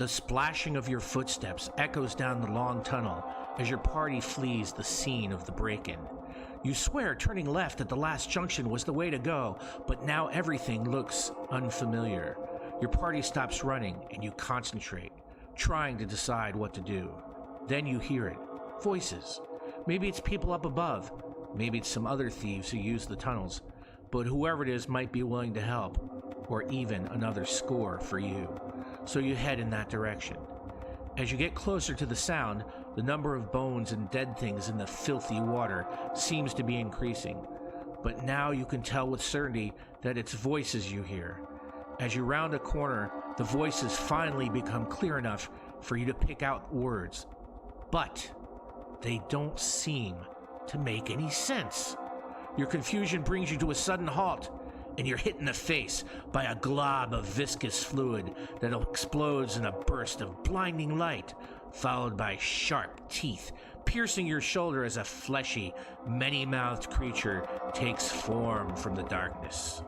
The splashing of your footsteps echoes down the long tunnel as your party flees the scene of the break-in. You swear turning left at the last junction was the way to go, but now everything looks unfamiliar. Your party stops running and you concentrate, trying to decide what to do. Then you hear it. Voices. Maybe it's people up above. Maybe it's some other thieves who use the tunnels. But whoever it is might be willing to help, or even another score for you. So you head in that direction. As you get closer to the sound, the number of bones and dead things in the filthy water seems to be increasing. But now you can tell with certainty that it's voices you hear. As you round a corner, the voices finally become clear enough for you to pick out words. But they don't seem to make any sense. Your confusion brings you to a sudden halt, and you're hit in the face by a glob of viscous fluid that explodes in a burst of blinding light, followed by sharp teeth piercing your shoulder as a fleshy, many-mouthed creature takes form from the darkness.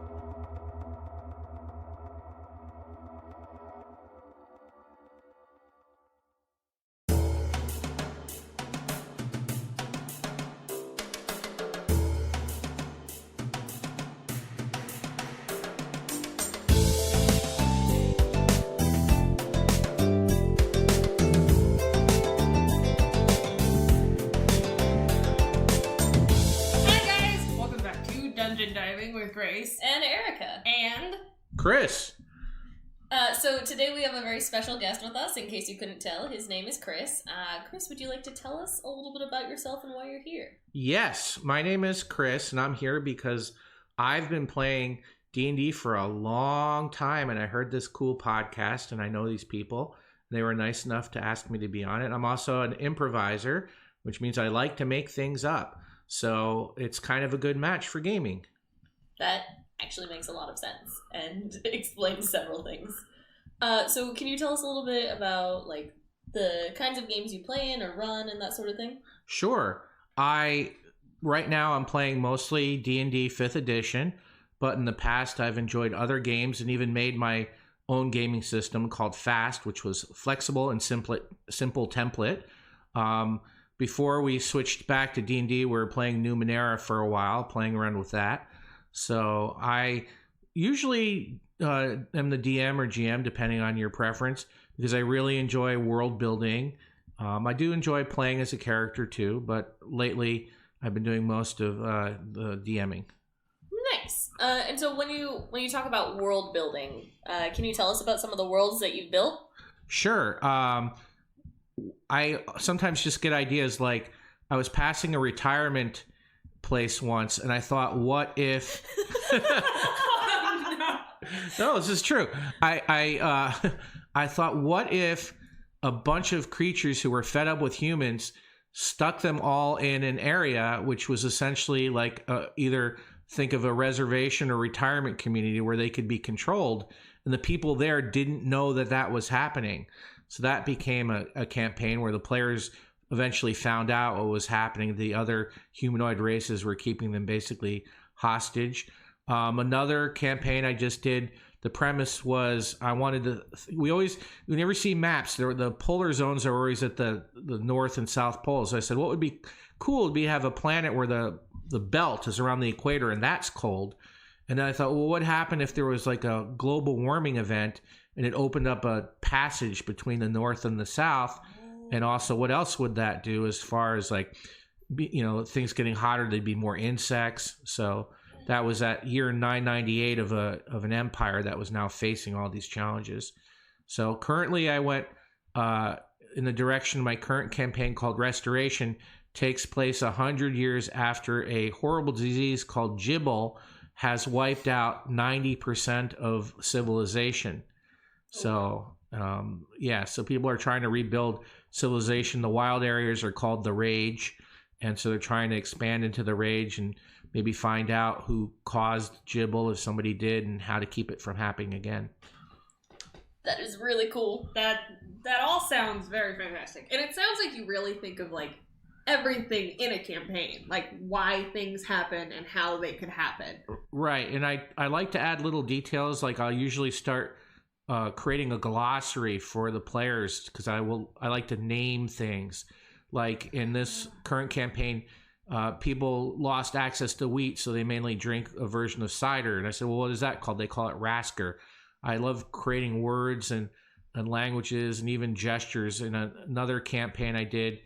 Grace and Erica and Chris. So today we have a very special guest with us. In case you couldn't tell, his name is Chris. Chris, would you like to tell us a little bit about yourself and why you're here? Yes, my name is Chris, and I'm here because I've been playing D&D for a long time, and I heard this cool podcast, and I know these people. They were nice enough to ask me to be on it. I'm also an improviser, which means I like to make things up. So it's kind of a good match for gaming. That actually makes a lot of sense and explains several things. So can you tell us a little bit about like the kinds of games you play in or run and that sort of thing? Sure. Right now I'm playing mostly D&D 5th edition, but in the past I've enjoyed other games and even made my own gaming system called FAST, which was flexible and simple template. Before we switched back to D&D, we were playing Numenera for a while, playing around with that. So I usually am the DM or GM, depending on your preference, because I really enjoy world building. I do enjoy playing as a character too, but lately I've been doing most of the DMing. Nice. And so when you talk about world building, can you tell us about some of the worlds that you've built? Sure. I sometimes just get ideas like I was passing a retirement place once and I thought, what if no, this is true. I thought, what if a bunch of creatures who were fed up with humans stuck them all in an area which was essentially like either think of a reservation or retirement community where they could be controlled, and the people there didn't know that was happening. So that became a campaign where the players eventually found out what was happening. The other humanoid races were keeping them basically hostage. Another campaign I just did, the premise was we never see maps. The polar zones are always at the north and south poles. So I said, what would be cool would be have a planet where the belt is around the equator and that's cold. And then I thought, well, what happened if there was like a global warming event and it opened up a passage between the north and the south? And also, what else would that do as far as like, things getting hotter? There'd be more insects. So that was at year 998 of an empire that was now facing all these challenges. So currently, I went in the direction my current campaign called Restoration takes place 100 years after a horrible disease called Gibble has wiped out 90% of civilization. So so people are trying to rebuild civilization. The wild areas are called the Rage, and so they're trying to expand into the Rage and maybe find out who caused Gibble, if somebody did, and how to keep it from happening again. That is really cool. That all sounds very fantastic. And it sounds like you really think of like everything in a campaign, like why things happen and how they could happen. Right. And I like to add little details. Like I'll usually start creating a glossary for the players because I like to name things. Like in this current campaign, people lost access to wheat, so they mainly drink a version of cider. And I said, well, what is that called? They call it Rasker. I love creating words and languages and even gestures. In another campaign I did,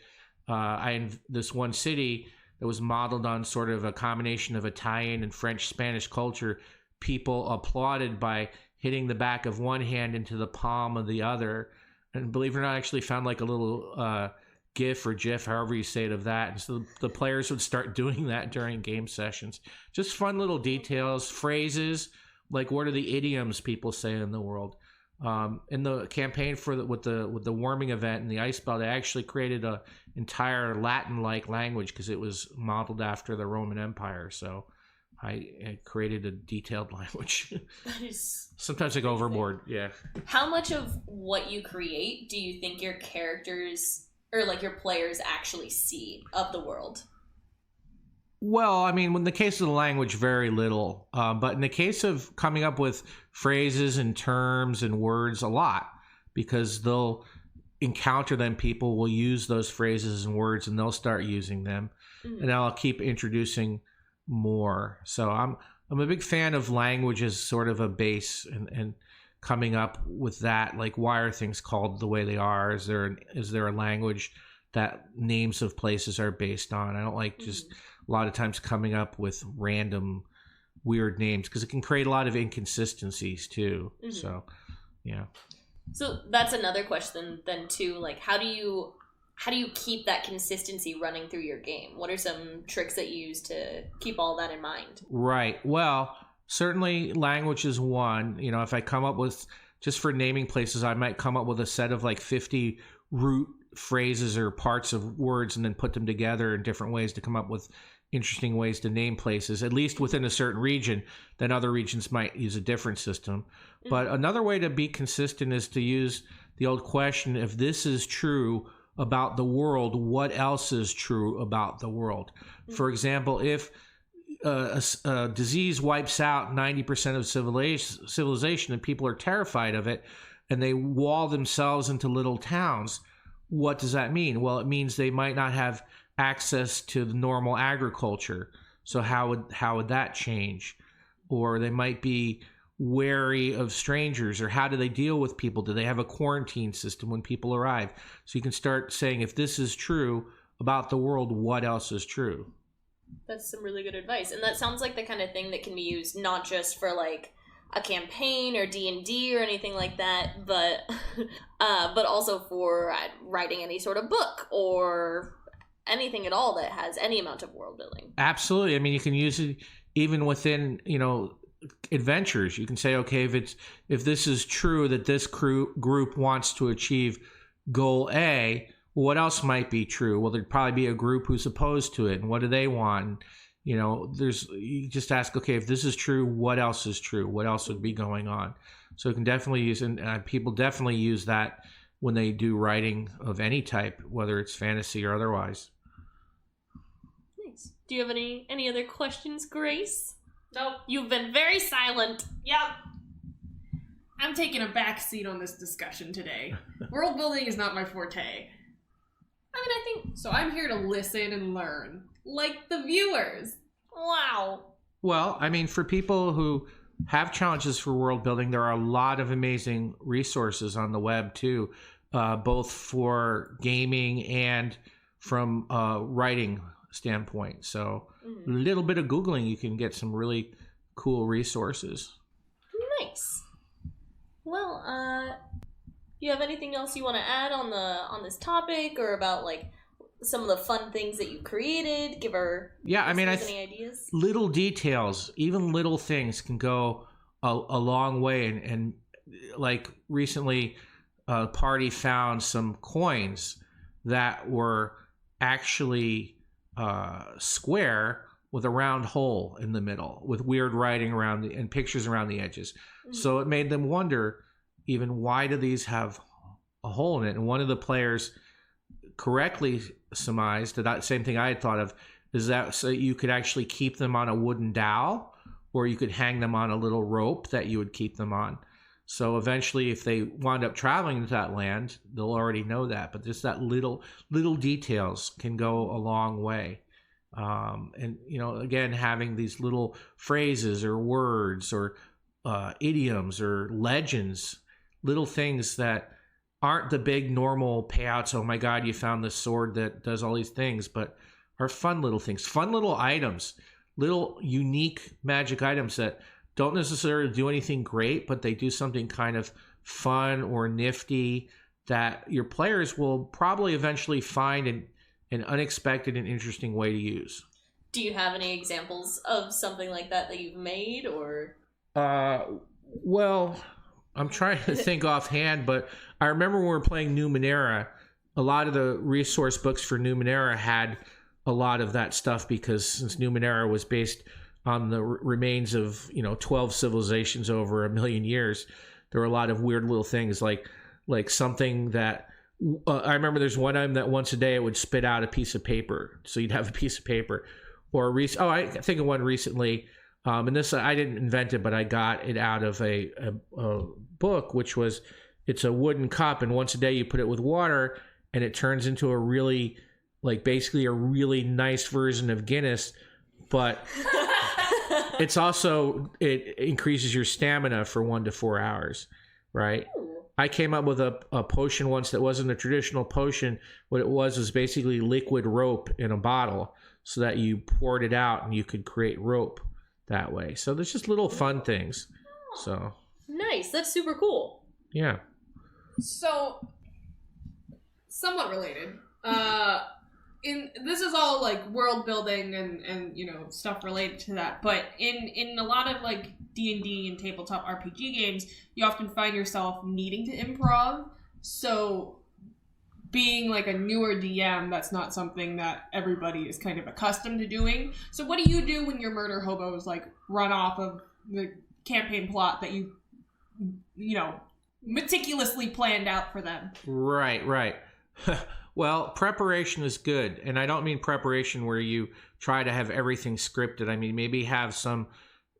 this one city that was modeled on sort of a combination of Italian and French Spanish culture. People applauded by hitting the back of one hand into the palm of the other. And believe it or not, I actually found like a little GIF or GIF, however you say it, of that. And so the players would start doing that during game sessions. Just fun little details, phrases, like what are the idioms people say in the world. In the campaign with the warming event and the ice belt, I actually created a entire Latin-like language because it was modeled after the Roman Empire. So I created a detailed language. That is sometimes I go overboard. Yeah. How much of what you create do you think your characters or like your players actually see of the world? Well, I mean, in the case of the language, very little. But in the case of coming up with phrases and terms and words, a lot, because they'll encounter them. People will use those phrases and words, and they'll start using them, and I'll keep introducing more. So I'm a big fan of language as sort of a base, and coming up with that, like why are things called the way they are? Is there a language that names of places are based on? I don't like just a lot of times coming up with random weird names because it can create a lot of inconsistencies too. So yeah. So that's another question then too, like how do you keep that consistency running through your game? What are some tricks that you use to keep all that in mind? Right. Well, certainly language is one. You know, if I come up with, just for naming places, I might come up with a set of like 50 root phrases or parts of words and then put them together in different ways to come up with interesting ways to name places, at least within a certain region. Then other regions might use a different system. But another way to be consistent is to use the old question, if this is true about the world, what else is true about the world? For example, if a disease wipes out 90% of civilization and people are terrified of it and they wall themselves into little towns, what does that mean? Well, it means they might not have access to the normal agriculture. So how would that change? Or they might be wary of strangers, or how do they deal with people? Do they have a quarantine system when people arrive? So you can start saying, if this is true about the world, what else is true? That's some really good advice. And that sounds like the kind of thing that can be used not just for like a campaign or D&D or anything like that, but also for writing any sort of book or anything at all that has any amount of world building. Absolutely. I mean, you can use it even within, adventures. You can say, okay, if this is true that this group wants to achieve goal A, what else might be true? Well, there'd probably be a group who's opposed to it, and what do they want? You just ask, okay, if this is true, what else is true? What else would be going on? So you can definitely use, and people definitely use that when they do writing of any type, whether it's fantasy or otherwise. Nice. Do you have any other questions, Grace? Nope. You've been very silent. Yep. I'm taking a back seat on this discussion today. World building is not my forte. I think so. I'm here to listen and learn, like the viewers. Wow. Well, I mean, for people who have challenges for world building, there are a lot of amazing resources on the web too, both for gaming and from writing standpoint. So a little bit of Googling, you can get some really cool resources. Nice. Well, you have anything else you want to add on this topic, or about like some of the fun things that you created? Give our listeners any ideas. Little details, even little things, can go a long way. And like recently, a party found some coins that were actually square with a round hole in the middle, with weird writing around and pictures around the edges. So it made them wonder, even, why do these have a hole in it? And one of the players correctly surmised that same thing I had thought of, is that so you could actually keep them on a wooden dowel, or you could hang them on a little rope that you would keep them on. So eventually, if they wind up traveling to that land, they'll already know that. But just that little details can go a long way. And again, having these little phrases or words or idioms or legends, little things that aren't the big normal payouts. Oh my God, you found this sword that does all these things, but are fun little things, fun little items, little unique magic items that don't necessarily do anything great, but they do something kind of fun or nifty that your players will probably eventually find an unexpected and interesting way to use. Do you have any examples of something like that you've made, or? Well, I'm trying to think offhand, but I remember when we were playing Numenera, a lot of the resource books for Numenera had a lot of that stuff, because since Numenera was based on the remains of 12 civilizations over 1 million years, there were a lot of weird little things like something that I remember there's one item that once a day it would spit out a piece of paper, so you'd have a piece of paper. Or I think of one recently, and this I didn't invent it, but I got it out of a book, which was, it's a wooden cup, and once a day you put it with water and it turns into a really, basically a really nice version of Guinness, but it's also, it increases your stamina for 1 to 4 hours, right? I came up with a potion once that wasn't a traditional potion. What it was basically liquid rope in a bottle, so that you poured it out and you could create rope that way. So there's just little fun things. So nice. That's super cool. Yeah. So, somewhat related. This is all world building and stuff related to that. But in a lot of D&D and tabletop RPG games, you often find yourself needing to improv. So being a newer DM, that's not something that everybody is kind of accustomed to doing. So what do you do when your murder hobos run off of the campaign plot that you meticulously planned out for them? Right. Well, preparation is good. And I don't mean preparation where you try to have everything scripted. I mean, maybe have some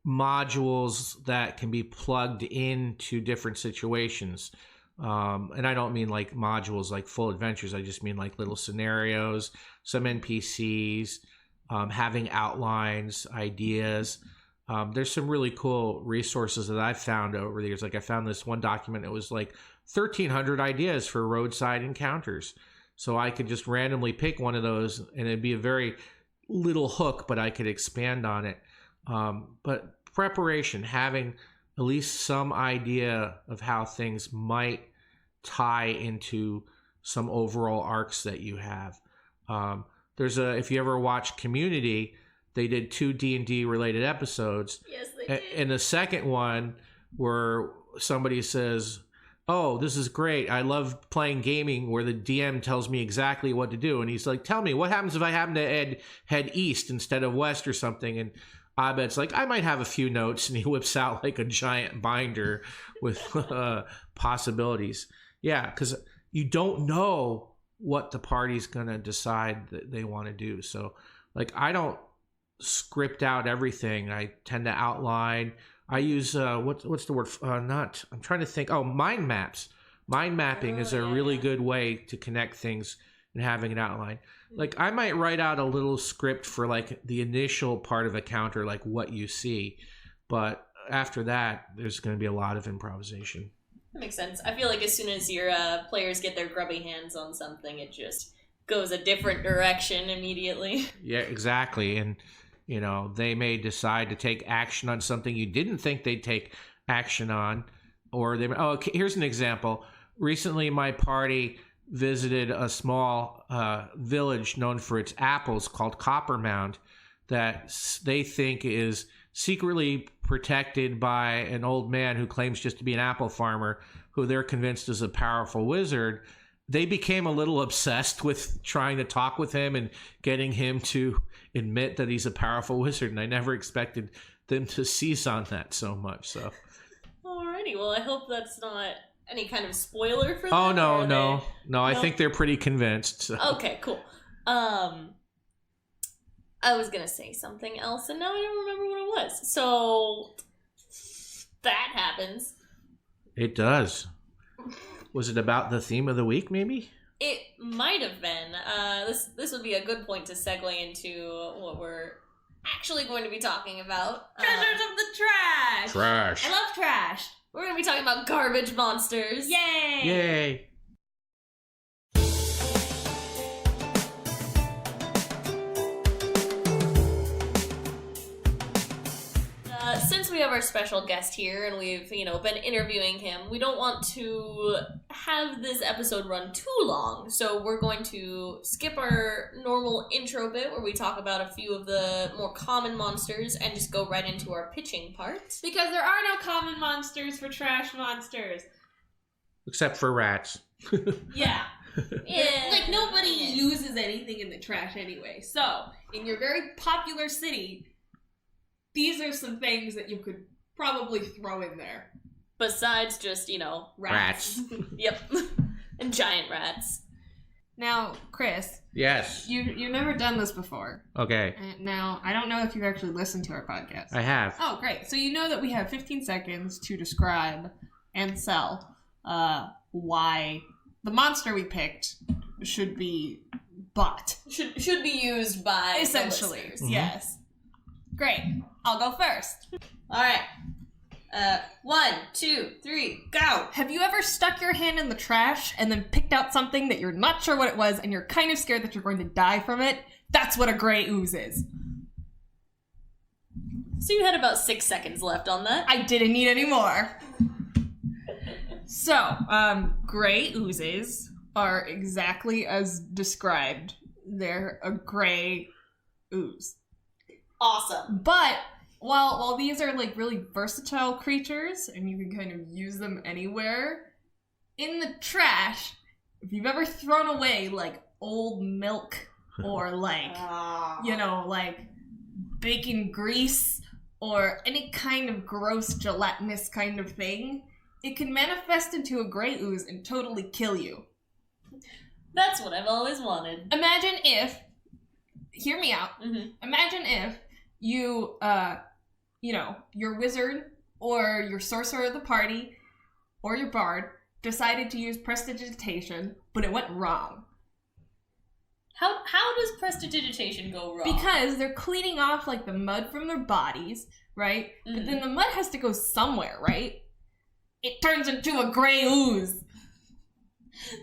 modules that can be plugged into different situations. And I don't mean modules like full adventures. I just mean little scenarios, some NPCs, having outlines, ideas. There's some really cool resources that I've found over the years. I found this one document. It was 1,300 ideas for roadside encounters. So I could just randomly pick one of those, and it'd be a very little hook, but I could expand on it. But preparation, having at least some idea of how things might tie into some overall arcs that you have. If you ever watch Community, they did 2 D&D related episodes. Yes, they did. And the second one where somebody says, "Oh, this is great. I love playing gaming where the DM tells me exactly what to do." And he's like, "Tell me, what happens if I happen to head east instead of west or something?" And Abed's like, "I might have a few notes." And he whips out a giant binder with possibilities. Yeah, because you don't know what the party's going to decide that they want to do. So, I don't script out everything. I tend to outline. I use what's the word? I'm trying to think. Oh, mind maps. Mind mapping is a really good way to connect things and having an outline. I might write out a little script for the initial part of a counter, what you see, but after that, there's going to be a lot of improvisation. That makes sense. I feel as soon as your players get their grubby hands on something, it just goes a different direction immediately. Yeah, exactly. And they may decide to take action on something you didn't think they'd take action on, or okay, here's an example. Recently, my party visited a small village known for its apples called Copper Mound that they think is secretly protected by an old man who claims just to be an apple farmer, who they're convinced is a powerful wizard. They became a little obsessed with trying to talk with him and getting him to admit that he's a powerful wizard, and I never expected them to seize on that so much. So, alrighty, well, I hope that's not any kind of spoiler for them. Oh no. I think they're pretty convinced. So. Okay, cool. I was gonna say something else, and now I don't remember what it was. So that happens. It does. Was it about the theme of the week, maybe? It might have been. This would be a good point to segue into what we're actually going to be talking about. Treasures of the trash. Trash. I love trash. We're going to be talking about garbage monsters. Yay! Yay. Since we have our special guest here and we've, been interviewing him, we don't want to have this episode run too long. So we're going to skip our normal intro bit where we talk about a few of the more common monsters and just go right into our pitching part. Because there are no common monsters for trash monsters. Except for rats. Yeah. Yeah. Like, nobody uses anything in the trash anyway. So, in your very popular city, these are some things that you could probably throw in there. Besides just, Rats. Yep. And giant rats. Now, Chris. Yes. You've never done this before. Okay. Now, I don't know if you've actually listened to our podcast. I have. Oh, great. So you know that we have 15 seconds to describe and sell why the monster we picked should be bought. Should be used by Essentially, the listeners. Mhm. yes. Great. I'll go first. All right. 1, 2, 3, go. Have you ever stuck your hand in the trash and then picked out something that you're not sure what it was and you're kind of scared that you're going to die from it? That's what a gray ooze is. So you had about 6 seconds left on that. I didn't need any more. So, gray oozes are exactly as described. They're a gray ooze. Awesome. But while these are like really versatile creatures and you can kind of use them anywhere, in the trash, if you've ever thrown away like old milk or like, like bacon grease or any kind of gross gelatinous kind of thing, it can manifest into a gray ooze and totally kill you. That's what I've always wanted. Imagine if, hear me out, Mm-hmm. imagine if you, your wizard or your sorcerer of the party or your bard decided to use prestidigitation, but it went wrong. How does prestidigitation go wrong? Because they're cleaning off like the mud from their bodies, right? Mm-hmm. But then the mud has to go somewhere, right? It turns into a gray ooze.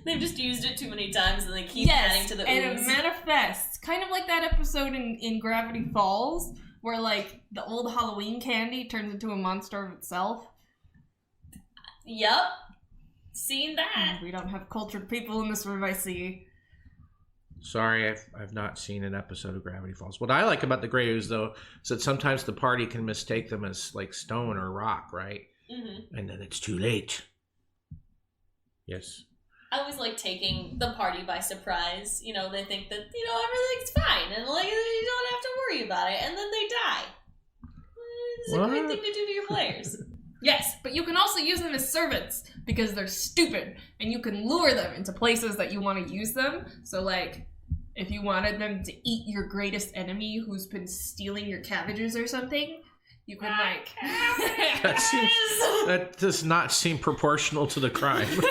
They've just used it too many times and they keep adding to the ooze. And it manifests. Kind of like that episode in Gravity Falls where like the old Halloween candy turns into a monster of itself. Yep. Seen that. We don't have cultured people in this room, I see. Sorry, I've not seen an episode of Gravity Falls. What I like about the gray ooze, though, is that sometimes the party can mistake them as like stone or rock, right? Mm-hmm. And then it's too late. Yes. I always like taking the party by surprise. They think that, everything's fine and like you don't have to worry about it, and then they die. It's a great thing to do to your players. Yes, but you can also use them as servants because they're stupid and you can lure them into places that you want to use them. So like, if you wanted them to eat your greatest enemy who's been stealing your cabbages or something, you can like... That does not seem proportional to the crime. Point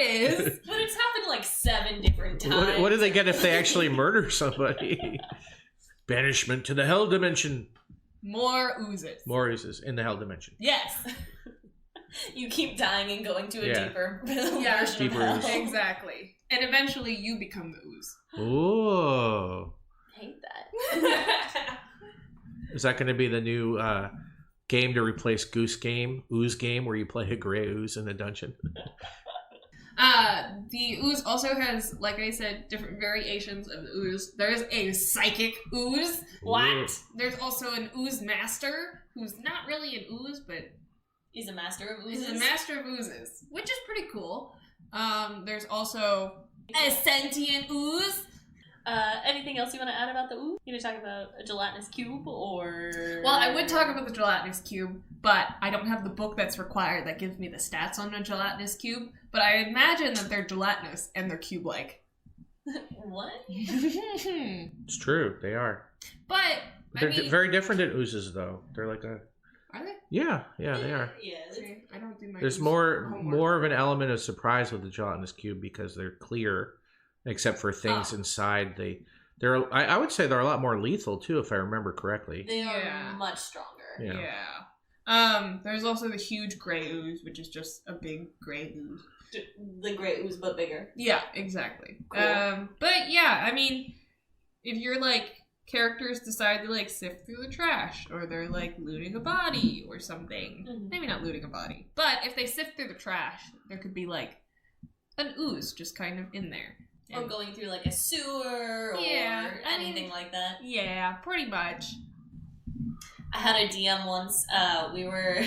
is... But it's happened like 7 different times. What do they get if they actually murder somebody? Banishment to the hell dimension. More oozes. More oozes in the hell dimension. Yes. You keep dying and going to a deeper version Deeper of ooze. hell. Exactly. And eventually you become the ooze. Ooh. I hate that. Is that going to be the new game to replace Goose Game, Ooze Game, where you play a gray ooze in a dungeon? The ooze also has, like I said, different variations of the ooze. There's a psychic ooze. What? There's also an ooze master, who's not really an ooze, but He's a master of oozes. he's a master of oozes, which is pretty cool. There's also a sentient ooze. Anything else you want to add about the ooze? You want to talk about a gelatinous cube or... Well, I would talk about the gelatinous cube, but I don't have the book that's required that gives me the stats on a gelatinous cube. But I imagine that they're gelatinous and they're cube-like. What? It's true, they are. But They're very different than oozes, though. They're like a Are they? Yeah, they are. Yeah. See, I don't do my. There's ooze more homework. of an element of surprise with the gelatinous cube because they're clear, except for things Oh. inside. They're I would say they're a lot more lethal too, if I remember correctly. They are Yeah. much stronger. Yeah. There's also the huge gray ooze, which is just a big gray ooze. The gray ooze, but bigger. Yeah, exactly. Cool. But yeah, I mean, if your like characters decide to like sift through the trash, or they're like looting a body or something, Mhm. maybe not looting a body, but if they sift through the trash, there could be like an ooze just kind of in there. Or And- going through like a sewer or Yeah, I mean- anything like that. Yeah, pretty much. I had a DM once. We were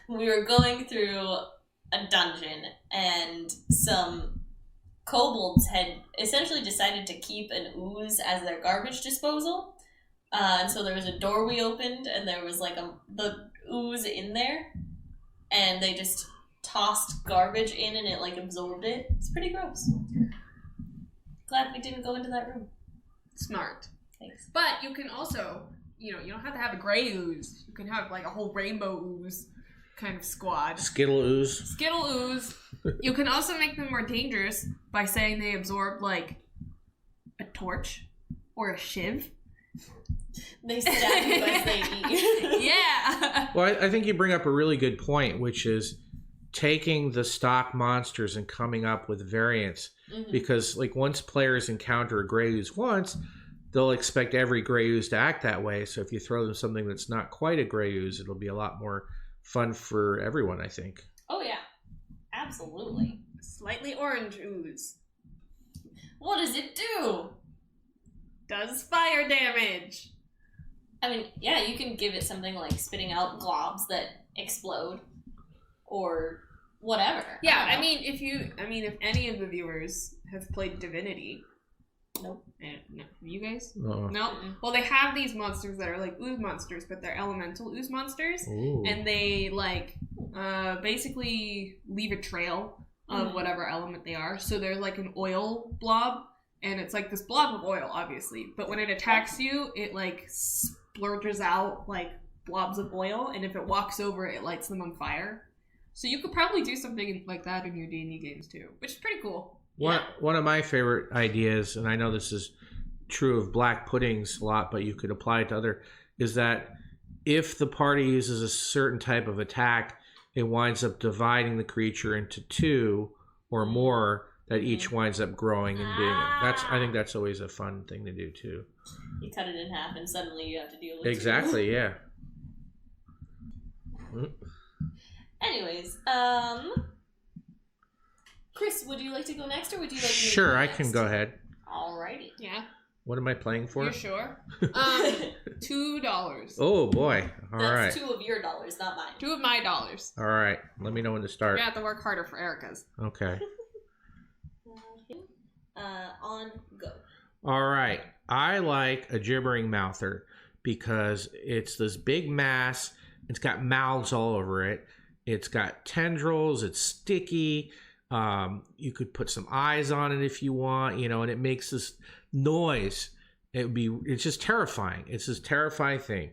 we were going through a dungeon, and some kobolds had essentially decided to keep an ooze as their garbage disposal. And so there was a door we opened, and there was like the ooze in there, and they just tossed garbage in, and it like absorbed it. It's pretty gross. Glad we didn't go into that room. Smart. Thanks. But you can also, you don't have to have a gray ooze. You can have like a whole rainbow ooze kind of squad. Skittle ooze. Skittle ooze. You can also make them more dangerous by saying they absorb like a torch or a shiv. They stab you as they eat. Yeah. Well, I think you bring up a really good point, which is taking the stock monsters and coming up with variants. Mhm. Because like once players encounter a gray ooze once, they'll expect every gray ooze to act that way. So if you throw them something that's not quite a gray ooze, it'll be a lot more fun for everyone, I think. Oh yeah, absolutely. Slightly orange ooze. What does it do? Does fire damage. I mean, yeah, you can give it something like spitting out globs that explode, or whatever. Yeah, I I don't know. mean, if any of the viewers have played Divinity. Nope. No, you guys? Uh-uh. No. Mm-mm. Well, they have these monsters that are like ooze monsters, but they're elemental ooze monsters. Ooh. And they like basically leave a trail of Mhm. whatever element they are. So there's like an oil blob, and it's like this blob of oil, obviously. But when it attacks you, it like splurges out like blobs of oil, and if it walks over, it lights them on fire. So you could probably do something like that in your D&D games too, which is pretty cool. One of my favorite ideas, and I know this is true of black puddings a lot, but you could apply it to other, is that if the party uses a certain type of attack, it winds up dividing the creature into two or more that each winds up growing and being. I think that's always a fun thing to do too. You cut it in half, and suddenly you have to deal with Exactly, yeah. Anyways, Chris, would you like to go next, or would you like me to Sure, go I next? can go ahead. Alrighty. Yeah. What am I playing for? You're sure? $2. Oh boy. All right. That's $2 of your dollars, not mine. $2 of my dollars. All right. Let me know when to You're start. gonna have to work harder for Erica's. Okay. On go. All right. I like a gibbering mouther because it's this big mass. It's got mouths all over it. It's got tendrils. It's sticky. You could put some eyes on it if you want, and it makes this noise. It's just terrifying. It's this terrifying thing.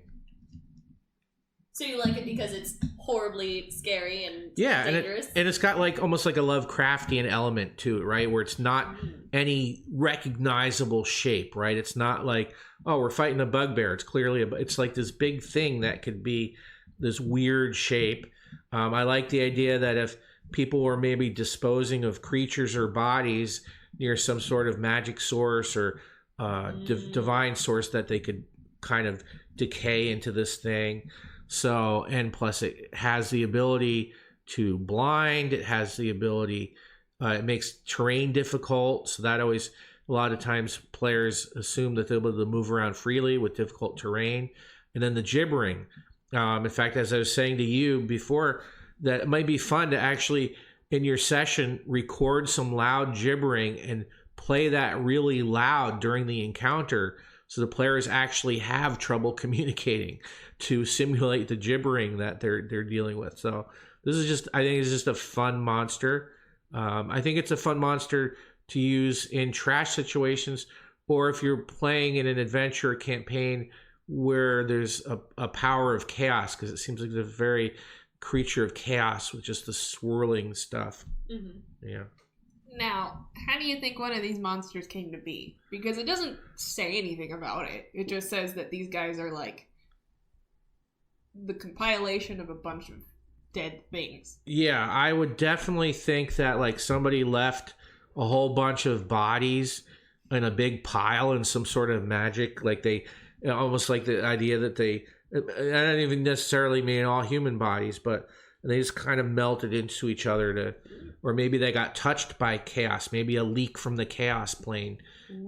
So you like it because it's horribly scary and dangerous? and it's got like almost like a Lovecraftian element to it, right? Where it's not any recognizable shape, right? It's not like, oh, we're fighting a bugbear. It's clearly it's like this big thing that could be this weird shape. I like the idea that if people were maybe disposing of creatures or bodies near some sort of magic source or divine source, that they could kind of decay into this thing. So, and plus it has the ability to blind. It has the ability, it makes terrain difficult. So that always, a lot of times players assume that they'll be able to move around freely with difficult terrain. And then the gibbering. In fact, as I was saying to you before, that it might be fun to actually, in your session, record some loud gibbering and play that really loud during the encounter, so the players actually have trouble communicating, to simulate the gibbering that they're dealing with. So this is just, I think it's just a fun monster. I think it's a fun monster to use in trash situations, or if you're playing in an adventure campaign where there's a power of chaos, because it seems like a very creature of chaos with just the swirling stuff. Mm-hmm. Yeah. Now, how do you think one of these monsters came to be? Because it doesn't say anything about it. It just says that these guys are like the compilation of a bunch of dead things. Yeah, I would definitely think that like somebody left a whole bunch of bodies in a big pile in some sort of magic, like they almost like the idea that I don't even necessarily mean all human bodies, but they just kind of melted into each other or maybe they got touched by chaos. Maybe a leak from the chaos plane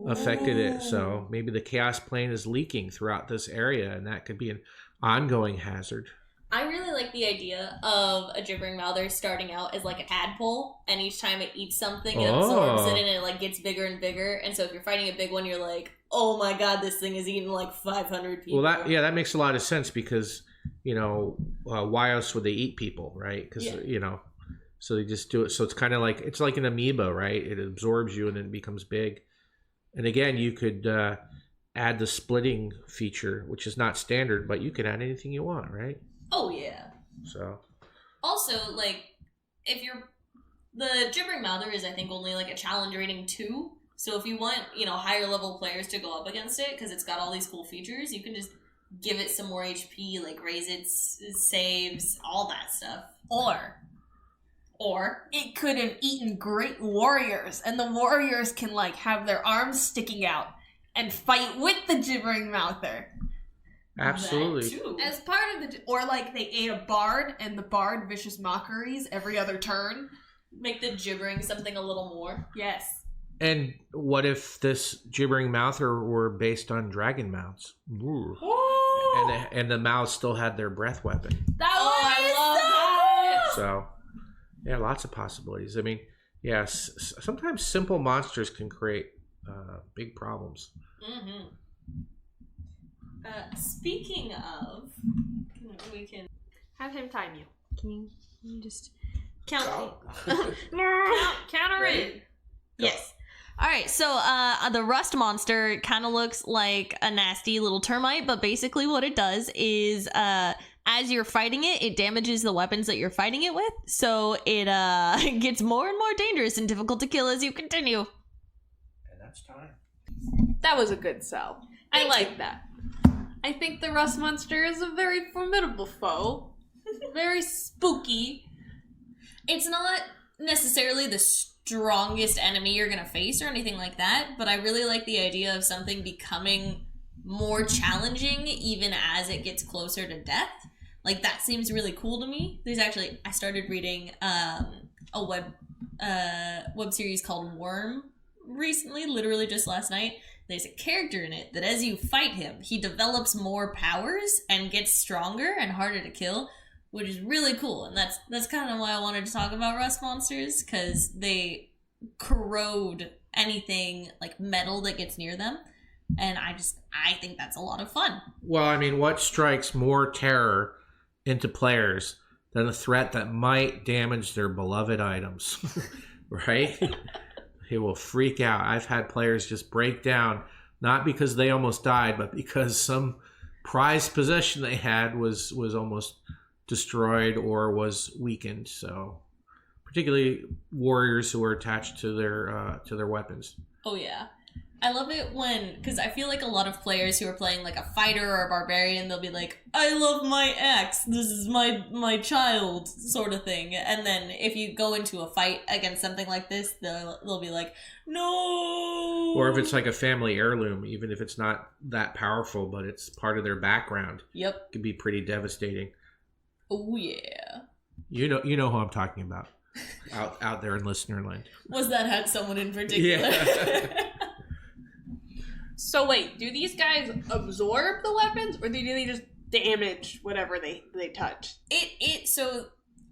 affected it. So maybe the chaos plane is leaking throughout this area, and that could be an ongoing hazard. I really like the idea of a gibbering mouther starting out as like a tadpole, and each time it eats something, it absorbs it, and it like gets bigger and bigger. And so if you're fighting a big one, you're like, oh my god, this thing is eating like 500 people. Well, that makes a lot of sense because, why else would they eat people, right? Because, so they just do it. So it's like an amoeba, right? It absorbs you and then it becomes big. And again, you could add the splitting feature, which is not standard, but you can add anything you want, right? Oh, yeah. So. Also, like, the gibbering mouther is, I think, only like a challenge rating 2. So if you want, higher level players to go up against it, because it's got all these cool features, you can just give it some more HP, like raise its saves, all that stuff. Or it could have eaten great warriors, and the warriors can like have their arms sticking out and fight with the gibbering mouther. Absolutely. As part of or like they ate a bard, and the bard vicious mockeries every other turn. Make the gibbering something a little more. Yes. And what if this gibbering mouther were based on dragon mouths? Ooh. And the mouths still had their breath weapon. I love that. So, yeah, lots of possibilities. I mean, yes, sometimes simple monsters can create big problems. Mm-hmm. Speaking of, we can have him time you. Can you just count? Count her in. Yes. All right, so the rust monster kind of looks like a nasty little termite, but basically what it does is as you're fighting it, it damages the weapons that you're fighting it with, so it gets more and more dangerous and difficult to kill as you continue. And that's time. That was a good sell. I like that. I think the rust monster is a very formidable foe. Very spooky. It's not necessarily the strongest enemy you're gonna face or anything like that, but I really like the idea of something becoming more challenging even as it gets closer to death. Like, that seems really cool to me. I started reading a web series called Worm recently, literally just last night. There's a character in it that as you fight him, he develops more powers and gets stronger and harder to kill, which is really cool. And that's kind of why I wanted to talk about rust monsters, because they corrode anything like metal that gets near them. And I think that's a lot of fun. Well, I mean, what strikes more terror into players than a threat that might damage their beloved items, right? They will freak out. I've had players just break down, not because they almost died, but because some prized possession they had was almost destroyed or was weakened. So, particularly warriors who are attached to their weapons. Oh yeah, I love it because I feel like a lot of players who are playing like a fighter or a barbarian, they'll be like, I love my axe, this is my child, sort of thing. And then if you go into a fight against something like this, they'll be like, no. Or if it's like a family heirloom, even if it's not that powerful, but it's part of their background. Yep. It can be pretty devastating. Oh yeah. You know who I'm talking about. out there in listener land. Was that had someone in particular? Yeah. So wait, do these guys absorb the weapons, or do they just damage whatever they touch? So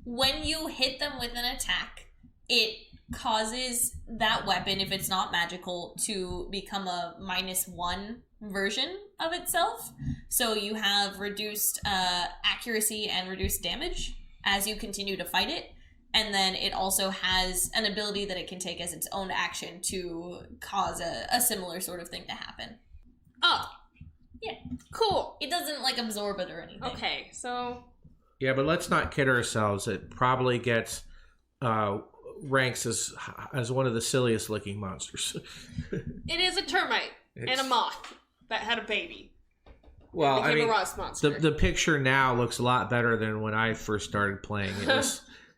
when you hit them with an attack, it causes that weapon, if it's not magical, to become a -1 version of itself. So you have reduced accuracy and reduced damage as you continue to fight it. And then it also has an ability that it can take as its own action to cause a similar sort of thing to happen. Oh, Cool. It doesn't like absorb it or anything. Okay, so Yeah, but let's not kid ourselves. It probably gets ranks as one of the silliest looking monsters. it is a termite and a moth that had a baby. Well, I mean, a rust monster. the picture now looks a lot better than when I first started playing. It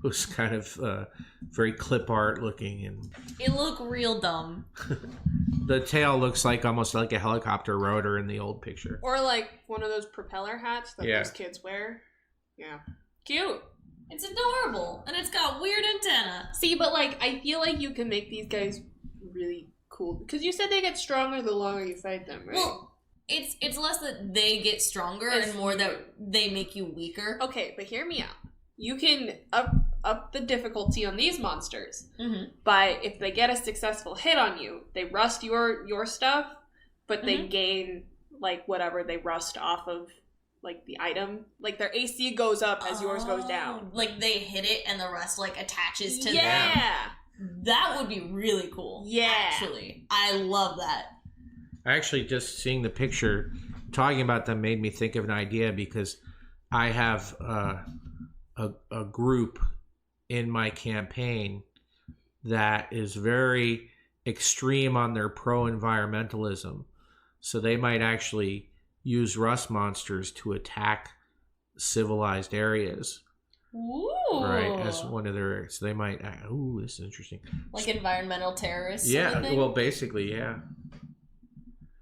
was kind of very clip art looking, and It looked real dumb. the tail looks like almost like a helicopter rotor in the old picture. Or like one of those propeller hats that Yeah. those kids wear. Yeah. Cute. It's adorable, and it's got weird antenna. See, but like, I feel like you can make these guys really cool. Because you said they get stronger the longer you fight them, right? Well, it's less that they get stronger It's and more that they make you weaker. okay, but hear me out. You can up the difficulty on these monsters Mm-hmm. by if they get a successful hit on you, they rust your stuff, but they gain like whatever they rust off of like the item. Like their AC goes up as yours goes down. Like they hit it and the rest like attaches to them. Yeah. That would be really cool. Yeah. Actually, I love that. Actually, just seeing the picture, talking about them made me think of an idea because I have a group in my campaign that is very extreme on their pro-environmentalism. So they might actually use rust monsters to attack civilized areas. Ooh. Right, as one of their... So they might... Ooh, this is interesting. Like environmental terrorists. Yeah, sort of thing? well, basically, yeah.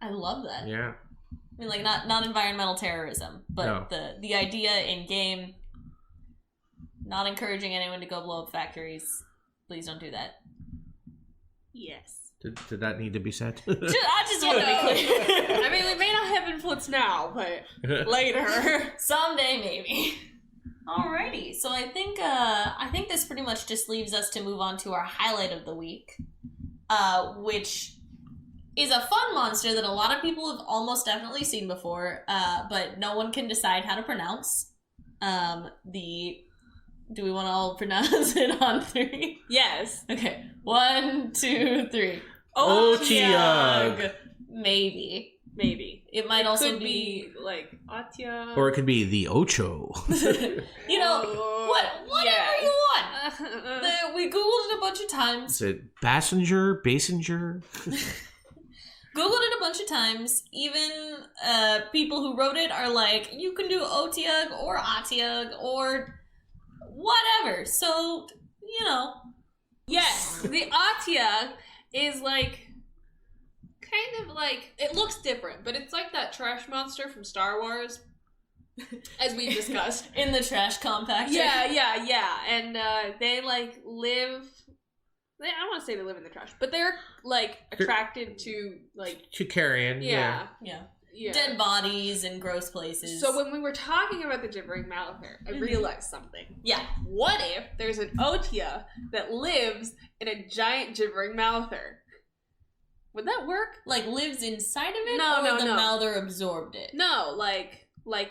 I love that. Yeah. I mean, like not environmental terrorism, but No. the idea in game, not encouraging anyone to go blow up factories. Please don't do that. Yes. Did that need to be said? I just want to be clear. I mean, we may not have influence now, but later. Someday, maybe. Alrighty, so I think this pretty much just leaves us to move on to our highlight of the week, which is a fun monster that a lot of people have almost definitely seen before, but no one can decide how to pronounce. Do we want to all pronounce it on 3? Yes. Okay, 1, 2, 3. Otyugh. Maybe. Maybe. It might also Could be like Atya. Or it could be the Ocho. You know, whatever you want. We Googled it a bunch of times. Is it Bassinger? Googled it a bunch of times. Even people who wrote it are like, you can do Otyugh or Atyugh or whatever. So, you know. Yes, the Atya is like kind of like it looks different, but it's like that trash monster from Star Wars, as we discussed. In the trash compactor. Yeah. And they like live. I don't want to say they live in the trash, but they're like attracted to like To carrion. yeah. Dead bodies and gross places. So when we were talking about the gibbering Malachir, I realized something. Yeah. What if there's an Otyugh that lives in a giant gibbering Malachir? Would that work? Like lives inside of it? No, or no, the no. Mouther absorbed it? No, like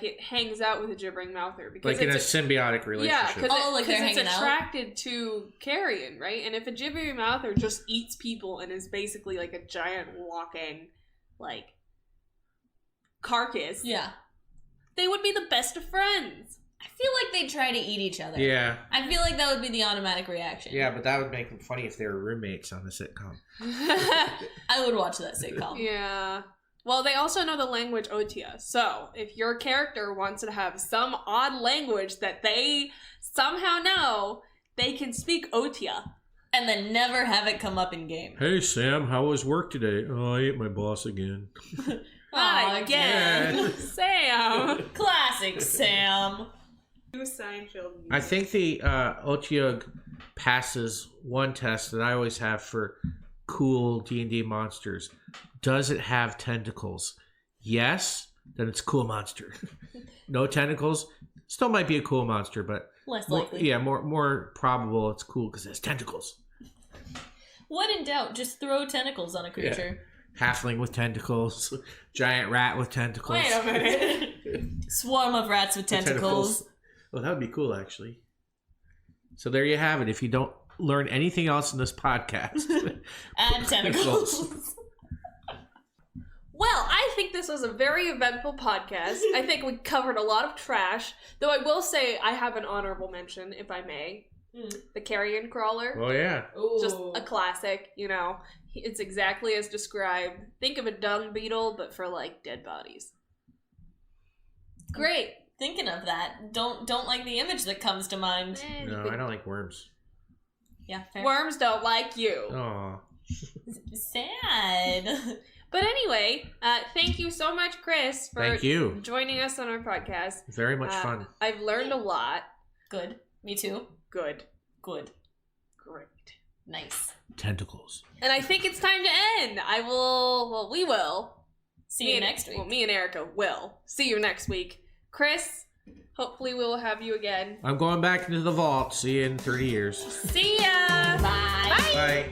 it hangs out with a gibbering Malachir because Like in a it's symbiotic relationship. yeah, because like they're it's hanging out? attracted to carrion, right? And if a gibbering Malachir just eats people and is basically like a giant walking like carcass, Yeah. they would be the best of friends. I feel like they'd try to eat each other. Yeah. I feel like that would be the automatic reaction. Yeah, but that would make them funny if they were roommates on the sitcom. I would watch that sitcom. Yeah. Well, they also know the language Otyugh. So, if your character wants to have some odd language that they somehow know, they can speak Otyugh. And then never have it come up in game. Hey, Sam, how was work today? Oh, I ate my boss again. Aw, Again. Sam. Classic Sam. Seinfeld. I think the Otyugh passes one test that I always have for cool D&D monsters. Does it have tentacles? Yes, then it's a cool monster. No tentacles, still might be a cool monster, but Less more, likely. yeah, more probable it's cool because it has tentacles. When in doubt, just throw tentacles on a creature. Halfling with tentacles, giant rat with tentacles. Wait a minute. Swarm of rats with tentacles. Oh, that would be cool, actually. So there you have it. If you don't learn anything else in this podcast, Add tentacles. Well, I think this was a very eventful podcast. I think we covered a lot of trash. Though I will say I have an honorable mention, if I may. The carrion crawler. Oh, yeah. Ooh. Just a classic, you know. It's exactly as described. Think of a dung beetle, but for, like, dead bodies. Great. Thinking of that, don't like the image that comes to mind. No, I don't like worms. Yeah, fair. Worms don't like you. Oh. Sad. But anyway, thank you so much, Chris, for joining us on our podcast. Very much fun. I've learned a lot. Good. Me too. Good. Good. Great. Nice. Tentacles. And I think it's time to end. We will. See you next week. Well, me and Erica will. See you next week. Chris, hopefully we will have you again. I'm going back into the vault. See you in 30 years. See ya! Bye. Bye! Bye.